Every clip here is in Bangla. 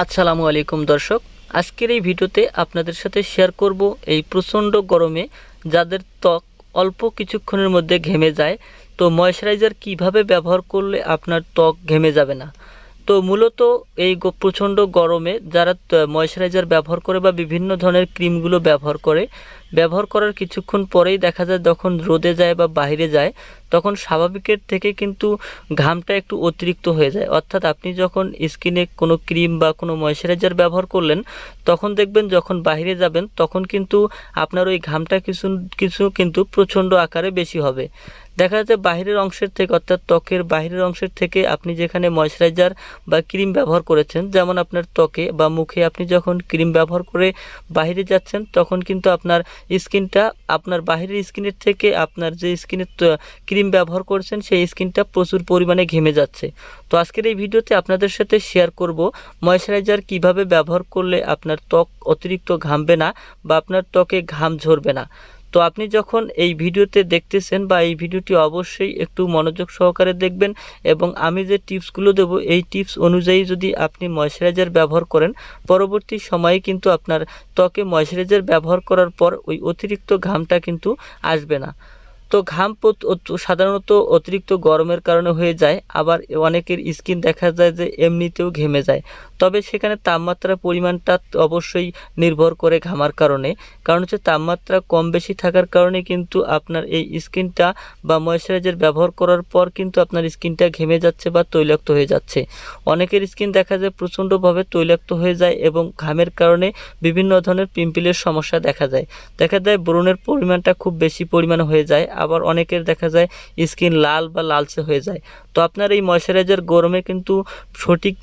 আসসালামু আলাইকুম দর্শক, আজকের এই ভিডিওতে আপনাদের সাথে শেয়ার করব এই প্রচণ্ড গরমে যাদের ত্বক অল্প কিছুক্ষণের মধ্যে ঘেমে যায়, তো ময়শ্চারাইজার কিভাবে ব্যবহার করলে আপনার ত্বক ঘেমে যাবে না। তো মূলত এই প্রচণ্ড গরমে যারা ময়শ্চারাইজার ব্যবহার করে বা বিভিন্ন ধরনের ক্রিমগুলো ব্যবহার করার কিছুক্ষণ পরেই দেখা যায় যখন রোদে যায় বা বাইরে যায় তখন স্বাভাবিকের থেকে কিন্তু ঘামটা একটু অতিরিক্ত হয়ে যায়। অর্থাৎ আপনি যখন স্কিনে কোনো ক্রিম বা কোনো ময়শ্চারাইজার ব্যবহার করলেন তখন দেখবেন যখন বাইরে যাবেন তখন কিন্তু আপনার ওই ঘামটা কিছু কিছু কিন্তু প্রচণ্ড আকারে বেশি হবে। দেখা যাচ্ছে বাহিরের অংশের থেকে, অর্থাৎ ত্বকের বাহিরের অংশের থেকে আপনি যেখানে ময়শ্চারাইজার বা ক্রিম ব্যবহার করেছেন, যেমন আপনার ত্বকে বা মুখে আপনি যখন ক্রিম ব্যবহার করে বাইরে যাচ্ছেন তখন কিন্তু আপনার স্কিনটা আপনার বাহিরের স্কিনের থেকে আপনার যে স্কিনের ক্রিম ব্যবহার করছেন সেই স্কিনটা প্রচুর পরিমাণে ঘেমে যাচ্ছে। তো আজকের এই ভিডিওতে আপনাদের সাথে শেয়ার করব ময়শ্চারাইজার কিভাবে ব্যবহার করলে আপনার ত্বক অতিরিক্ত ঘামবে না বা আপনার ত্বকে ঘাম ঝরবে না। তো আপনি যখন এই ভিডিওতে দেখতেছেন বা এই ভিডিওটি অবশ্যই একটু মনোযোগ সহকারে দেখবেন এবং আমি যে টিপসগুলো দেব এই টিপস অনুযায়ী যদি আপনি ময়শ্চারাইজার ব্যবহার করেন পরবর্তী সময়ে কিন্তু আপনার ত্বকে ময়শ্চারাইজার ব্যবহার করার পর ওই অতিরিক্ত ঘামটা কিন্তু আসবে না। তো ঘাম সাধারণত অতিরিক্ত গরমের কারণে হয়ে যায়, আবার অনেকের স্কিন দেখা যায় যে এমনিতেও ঘেমে যায়, তবে সেখানে তাপমাত্রার পরিমাণটা অবশ্যই নির্ভর করে ঘামার কারণে। কারণ হচ্ছে তাপমাত্রা কম বেশি থাকার কারণে কিন্তু আপনার এই স্কিনটা বা ময়শ্চারাইজার ব্যবহার করার পর কিন্তু আপনার স্কিনটা ঘেমে যাচ্ছে বা তৈলাক্ত হয়ে যাচ্ছে। অনেকের স্কিন দেখা যায় প্রচণ্ডভাবে তৈলাক্ত হয়ে যায় এবং ঘামের কারণে বিভিন্ন ধরনের পিম্পলের সমস্যা দেখা যায় ব্রণের পরিমাণটা খুব বেশি পরিমাণে হয়ে যায়, আবার অনেকের দেখা যায় স্কিন লাল বা লালচে হয়ে যায়। তো আপনার এই ময়শ্চারাইজার গরমে কিন্তু সঠিক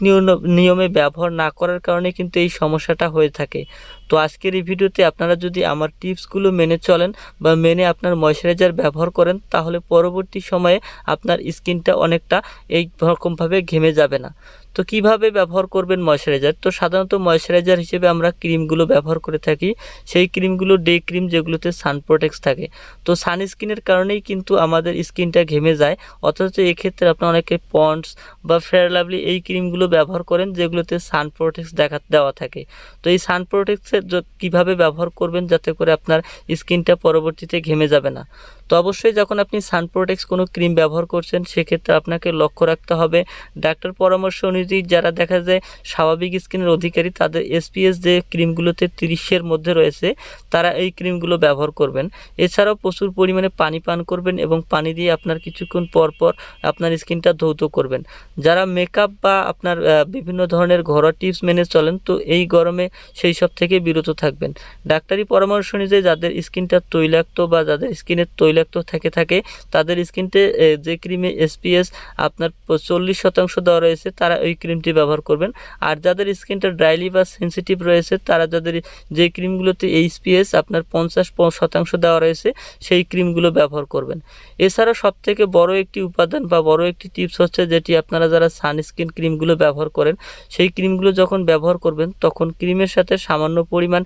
নিয়মে ব্যবহার না করার কারণে কিন্তু এই সমস্যাটা হয়ে থাকে। তো আজকের এই ভিডিওতে আপনারা যদি আমার টিপসগুলো মেনে চলেন বা মেনে আপনার ময়শ্চারাইজার ব্যবহার করেন তাহলে পরবর্তী সময়ে আপনার স্কিনটা অনেকটা এই রকমভাবে ঘেমে যাবে না। তো কিভাবে ব্যবহার করবেন ময়শ্চারাইজার? তো সাধারণত ময়শ্চারাইজার হিসেবে আমরা ক্রিমগুলো ব্যবহার করে থাকি, সেই ক্রিমগুলো ডে ক্রিম যেগুলোতে সান প্রোটেক্ট থাকে। তো সানস্ক্রিনের কারণেই কিন্তু আমাদের স্কিনটা ঘেমে যায়, অথচ এক্ষেত্রে আপনার অনেকে পন্ডস বা ফেয়ার লাভলি এই ক্রিমগুলো ব্যবহার করেন যেগুলোতে সান প্রোটেক্ট দেওয়া থাকে। তো এই সান প্রোটেক্টের কীভাবে ব্যবহার করবেন যাতে করে আপনার স্কিনটা পরবর্তীতে ঘেমে যাবে না? তো অবশ্যই যখন আপনি সান প্রোটেক্ট কোনো ক্রিম ব্যবহার করছেন সেক্ষেত্রে আপনাকে লক্ষ্য রাখতে হবে ডাক্তার পরামর্শ অনুযায়ী যারা দেখা যায় স্বাভাবিক স্কিনের অধিকারী তাদের SPF যে ক্রিমগুলোতে 30-এর মধ্যে রয়েছে তারা এই ক্রিমগুলো ব্যবহার করবেন। এছাড়াও প্রচুর পরিমাণে পানি পান করবেন এবং পানি দিয়ে আপনার কিছুক্ষণ পর পর আপনার স্কিনটা ধৌত করবেন। যারা মেকআপ বা আপনার বিভিন্ন ধরনের ঘরোয়া টিপস মেনে চলেন তো এই গরমে সেই সব থেকে বিরত থাকবেন। ডাক্তারি পরামর্শ অনুযায়ী যাদের স্কিনটা তৈলাক্ত বা যাদের স্কিনের তৈলাক্ত থাকে তাদের স্কিনতে যে ক্রিমে SPF আপনার 40% দেওয়া রয়েছে তারা ওই ক্রিমটি ব্যবহার করবেন। আর যাদের স্কিনটা ড্রাইলি বা সেন্সিটিভ রয়েছে তারা যাদের যে ক্রিমগুলোতে SPF আপনার 50% দেওয়া রয়েছে সেই ক্রিমগুলো ব্যবহার করবেন। এছাড়া সবথেকে বড় একটি উপাদান বা বড় একটি টিপস হচ্ছে যেটি আপনারা যারা সানস্ক্রিন ক্রিমগুলো ব্যবহার করেন সেই ক্রিমগুলো যখন ব্যবহার করবেন তখন ক্রিমের সাথে সামান্য পরিমাণ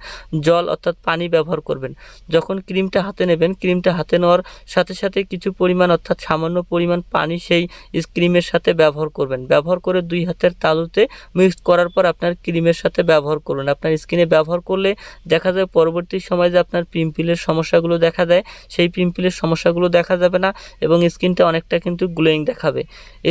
জল অর্থাৎ পানি ব্যবহার করবেন। যখন ক্রিমটা হাতে নেবেন ক্রিমটা হাতে নেওয়ার সাথে সাথে কিছু পরিমাণ অর্থাৎ সামান্য পরিমাণ পানি সেই ক্রিমের সাথে ব্যবহার করবেন। ব্যবহার করে 2 হাতের তালুতে মিক্স করার পর আপনার ক্রিমের সাথে ব্যবহার করুন। আপনার স্কিনে ব্যবহার করলে দেখা যায় পরবর্তী সময়ে যে আপনার পিম্পলের সমস্যাগুলো দেখা দেয় সেই পিম্পলের সমস্যাগুলো দেখা যাবে না এবং স্কিনটা অনেকটা কিন্তু গ্লোয়িং দেখাবে।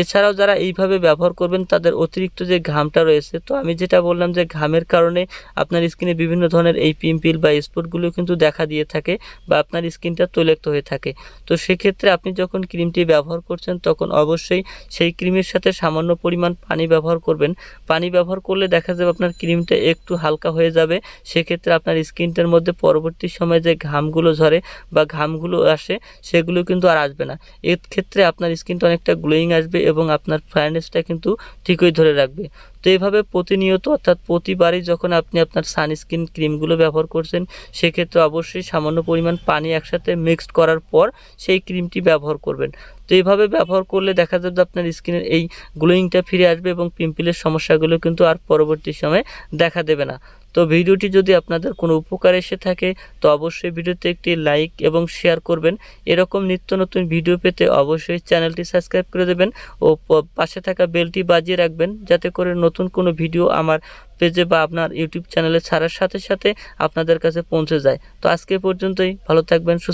এছাড়াও যারা এইভাবে ব্যবহার করবেন তাদের অতিরিক্ত যে ঘামটা রয়েছে, তো আমি যেটা বললাম যে ঘামের কারণে আপনার স্কিনে বিভিন্ন ধরনের এই পিম্পল বা স্পটগুলো কিন্তু দেখা দিয়ে থাকে বা আপনার স্কিনটা তৈলাক্ত হয়ে থাকে। তো সেক্ষেত্রে আপনি যখন ক্রিমটি ব্যবহার করছেন তখন অবশ্যই সেই ক্রিমের সাথে সামান্য পরিমাণ পানি ব্যবহার করবেন। পানি ব্যবহার করলে দেখা যাবে আপনার ক্রিমটা একটু হালকা হয়ে যাবে, সেক্ষেত্রে আপনার স্কিনটার মধ্যে পরবর্তী সময়ে যে ঘামগুলো ঝরে বা ঘামগুলো আসে সেগুলো কিন্তু আর আসবে না। এর ক্ষেত্রে আপনার স্কিনটা অনেকটা গ্লোয়িং আসবে এবং আপনার ফ্রেশনেসটা কিন্তু ঠিকই ধরে রাখবে। তো এইভাবে প্রতিনিয়ত অর্থাৎ প্রতিবারই যখন আপনি আপনার সানস্ক্রিন ক্রিমগুলো ব্যবহার করছেন সেক্ষেত্রে অবশ্যই সামান্য পরিমাণ পানি একসাথে মিক্সড করার পর সেই ক্রিমটি ব্যবহার করবেন। তো এইভাবে ব্যবহার করলে দেখা যাবে আপনার স্কিনের এই গ্লোয়িংটা ফিরে আসবে এবং পিম্পলের সমস্যাগুলো কিন্তু আর পরবর্তী সময়ে দেখা দেবে না। তো ভিডিওটি যদি আপনাদের কোনো উপকার এসে থাকে তো অবশ্যই ভিডিওতে একটি লাইক এবং শেয়ার করবেন। এরকম নিত্য নতুন ভিডিও পেতে অবশ্যই চ্যানেলটি সাবস্ক্রাইব করে দেবেন ও পাশে থাকা বেলটি বাজিয়ে রাখবেন যাতে করে নতুন কোনো ভিডিও আমার পেজে বা আপনার ইউটিউব চ্যানেলে ছাড়ার সাথে সাথে আপনাদের কাছে পৌঁছে যায়। তো আজকে পর্যন্তই, ভালো থাকবেন, সুস্থ